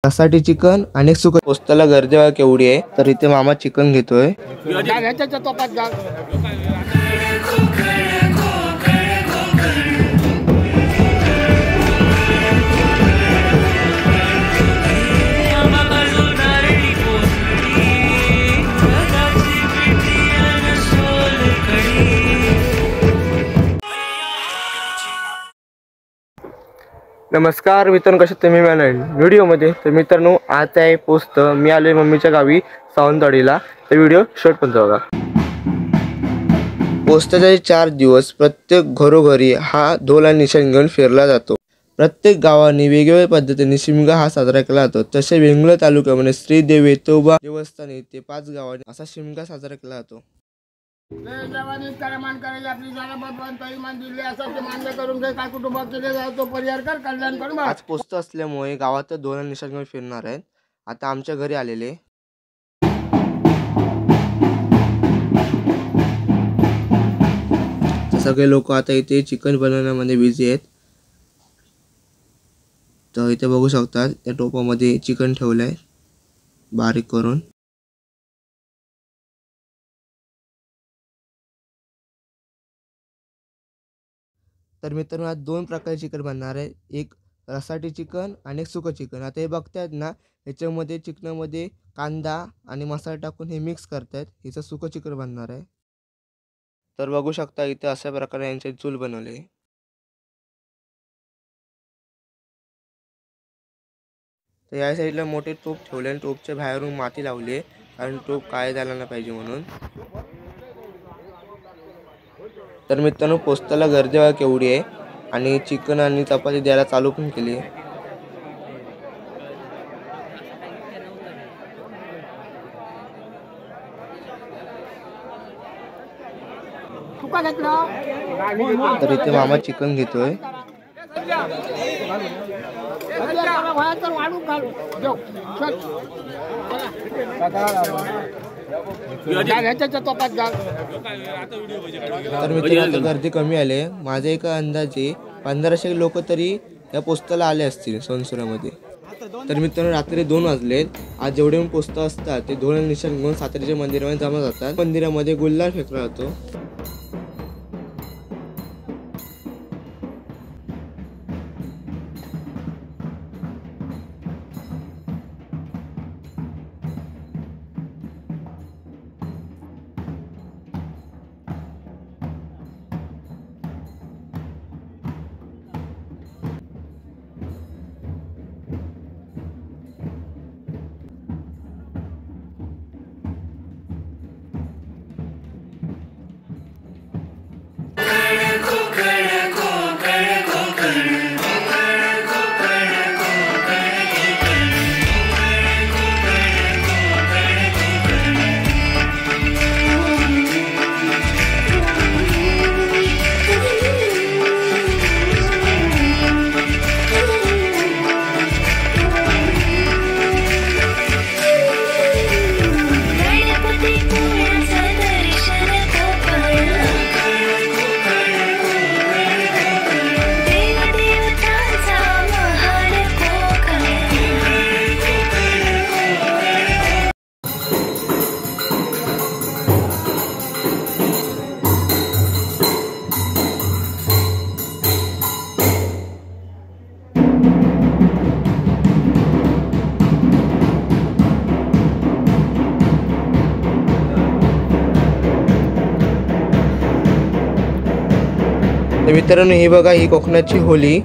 रसाटी chicken आणि सुकं पोस्ताला गर्दी बघा केवढी आहे। तर इथे मामा चिकन घेतोय। नमस्कार मित्रांनो, कसे तुम्ही व्हिडिओमध्ये। तर मित्रांनो आज आहे पोस्त। मी आलोय मम्मीच्या गावी सावंतवाडीला। तर व्हिडिओ शॉर्ट पण बघा। पोस्ताचे 4 दिवस प्रत्येक घरोघरी हा ढोल आणि निशाण घेऊन फिरला जातो। प्रत्येक गावाने वेगवेगळ्या पद्धतीने शिमगा हा साजरा केला जातो। तसे वेंगुर्ला तालुक्यामध्ये श्री देव वेतोबा देवस्थान येथे 5 गावांनी असा शिमगा साजरा केला जातो। आज पोस्त असल्यामुळे गावात ढोल निशाण घेऊन फिरणार आहेत। आता आमच्या घरी आलेले सगळे लोक आता इथे चिकन बनवण्यामध्ये बिझी आहेत। तर इथे बघू शकतात त्या टोपामध्ये चिकन ठेवलंय बारीक करून। तर मित्रांनो आज 2 प्रकारचे चिकन बनणार आहे। एक रसाटी चिकन आणि एक सुकं चिकन। आता हे बघतायत ना, ह्याच्यामध्ये चिकनामध्ये कांदा आणि मसाला टाकून हे मिक्स करतायत। हिचं सुकं चिकन बनणार आहे। तर बघू शकता इथे अशा प्रकारे यांचे चूल बनवले। तर या साईडला मोठे टोप ठेवले आणि टोपच्या बाहेरून माती लावली कारण टोप काय झाला नाही पाहिजे म्हणून। तर मित्रांनो पोस्ताला गर्दी बघा केवढी आहे आणि चिकन आणि चपाती द्यायला चालू पण केली आहे। तर इथे मामा चिकन घेतोय। तर मित्रांनो गर्दी कमी आले। माझे एक अंदाजे 1500 लोक तरी या पोस्ताला आले असतील सोनसुरामध्ये। तर मित्रांनो रात्री 2 वाजलेत। आज जेवढे पोस्त असतात ते ढोल निशाण घेऊन सातेरीच्या मंदिरामध्ये जमा जातात। मंदिरामध्ये गुल्हार फेकला जातो। मित्रांनो हे बघा ही कोकणाची होली।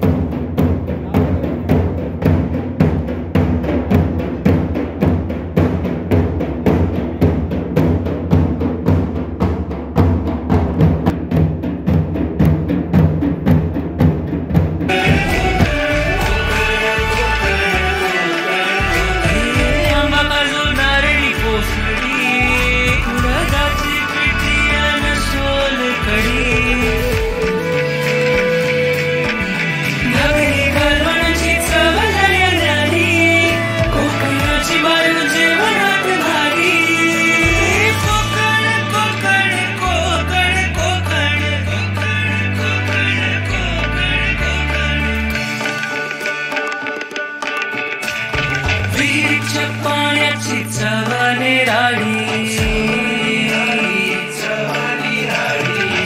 विहिरीच्या पाण्याची चवने राडी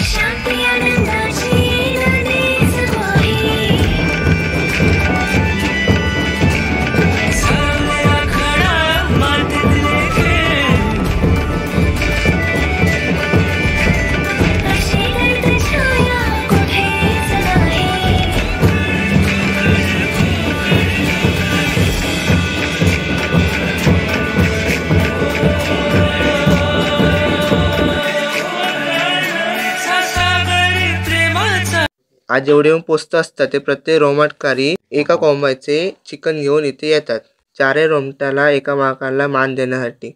शांती आनंदाची नदी सवाई सावल्या खडा मातीतले खेळ अशी गर्द छाया कुठेच नाही आज जेवढे पोस्ट असतात ते प्रत्येक रोमटकारी एका कोंबाचे चिकन घेऊन इथे येतात. चारही रोमटाला एका माकाला मान देण्यासाठी.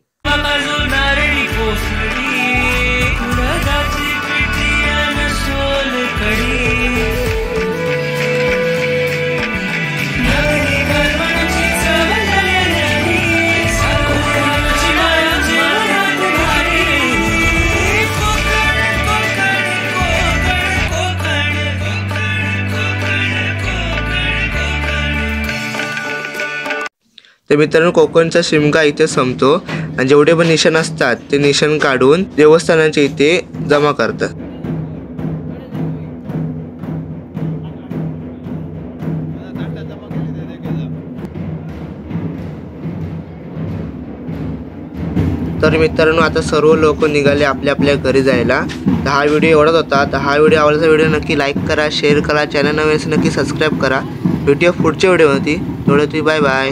तर मित्रांनो कोकणचा शिमगा इथे संपतो आणि जेवढे पण निशाण असतात ते निशाण काढून देवस्थानाच्या इथे जमा करतात. तर मित्रांनो आता सर्व लोक निघाले आपल्या आपल्या घरी जायला. तर हा व्हिडिओ एवढाच होता. तर हा व्हिडिओ आवडला व्हिडिओ नक्की लाईक करा, शेअर करा, चॅनल नवीन असेल नक्की सबस्क्राईब करा. भेटूया पुढच्या व्हिडिओमध्ये. तेवढं बाय बाय.